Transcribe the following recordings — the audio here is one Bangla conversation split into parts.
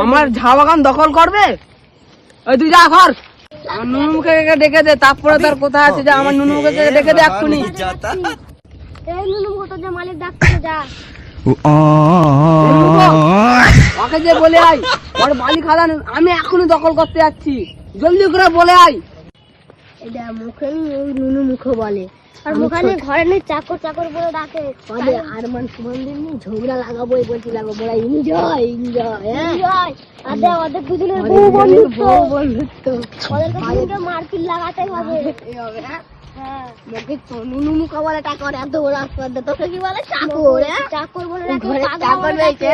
আমার ঝা বাগান দখল করবে? ওই তুই যা ঘর, আমার নুনুমুখে ডেকে দে, তারপরে তার কোথায় আছে যে আমার নুনুমুখে ডেকে দে এক্ষুনি। ওকে যে বলে আয় ওর বালি খাদান আমি এখনই দখল করতে যাচ্ছি, জলদি করে বলে আয়। এটা মুখে নুনু মুখে বলে, আর মুখানে ঘরে নেই চাকর চাকর বলে ডাকে। আর মান সুমান দিন ঝগড়া লাগাবো বলছি, লাগাবো বলা এনজয় এনজয় এনজয়। আর দেখ ওদের দুজনের বউ বন্ধুত্ব, ওদেরকে মারপিট লাগাতে হবে। হ্যাঁ মুখে তো নুনু মুখে বলে টাকর, এত বড় আসপাদ তোকে কি বলে চাকর? চাকর বলে ডাকে, চাকর রয়েছে।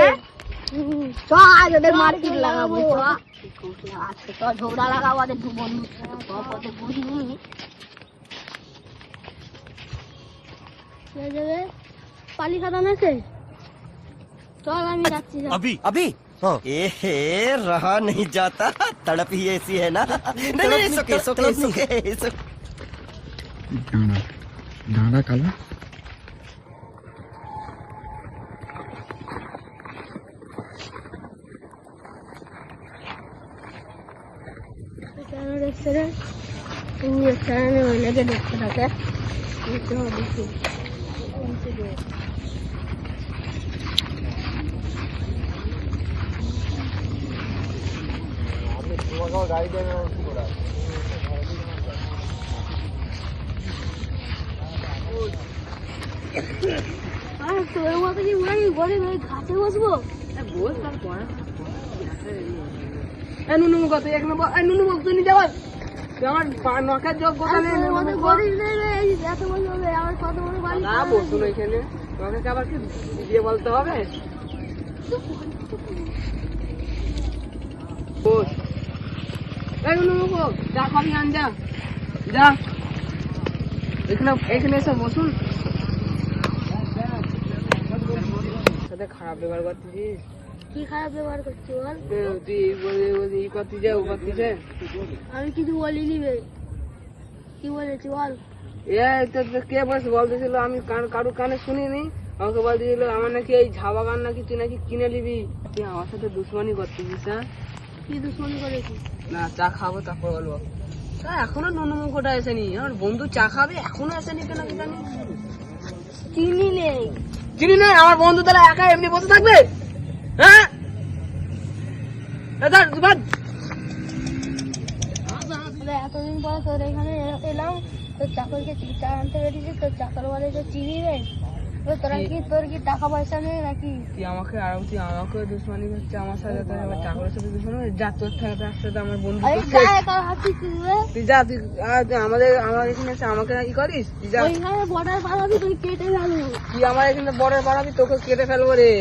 চল ওদের মারপিট লাগাবো, আজকে তো ঝগড়া লাগাবো ওদের দু বন্ধু। বুঝিনি পালি খাদান আছে, চল আমি যাচ্ছি। अभी अभी ए रहा नहीं जाता, तड़प ही ऐसी है ना। नहीं सुके सुके सुके डांडा काला रेस्टोरेंट लगे देखते থাকে দেখি ঘাসে বসবো। নুনুমুখ এক নম্বর নুনুমুখ তুই নিতে পার, আমার নখের যোগ কথা নেই। আমার কত বড় বাড়ি বসুন এখানে, তোমাকে আবার কি দিয়ে বলতে হবে? যা খাবি আন, যা যা এখানে এখানে এসে বসুন। সাথে খারাপ ব্যবহার করতেছিস। কি খারাপ ব্যবহার করছি বল? তুই ই করতিস ও করতিস। আমি কিছু বলিনি বে, কি বলেছি বল? কে বসে বলতেছিল, আমি কারো কানে শুনিনি। আমাকে বলতেছিল আমার নাকি এই ঝা বাগান নাকি তুই নাকি কিনে নিবি, তুই আমার সাথে দুশ্মনী করতেছিস। হ্যাঁ কি দুশ্মনী করেছি? না চা খাবো তারপর বলবো। এখনো নুনুমুখটা আসেনি, আমার বন্ধু চা খাবে এখনো আসেনি কেন কি জানি। চিনি নেই, চিনি নেই, আমার বন্ধু তারা একা এমনি বসে থাকবে? হ্যাঁ এতদিন পরে তোর এখানে এলাম, তোর চাকরকে চা আনতে পেরেছিস, তোর চাকর বলে যে চিনি নেই। তোর কি টাকা পয়সা নেই নাকি? তুই আমাকে দুশ্মনী করছে আমার সাথে, চাকরের সাথে দুশ্মনী যা তোর থাকে সাথে আমার বন্ধু। তুই যা, তুই আমার এখানে এসে আমাকে কি করিস? তুই যা, বর্ডার পাড়াবি, তুই কেটে ফেলবো। তুই আমার এখানে বর্ডার পাড়াবি, তোকে কেটে ফেলবো রে।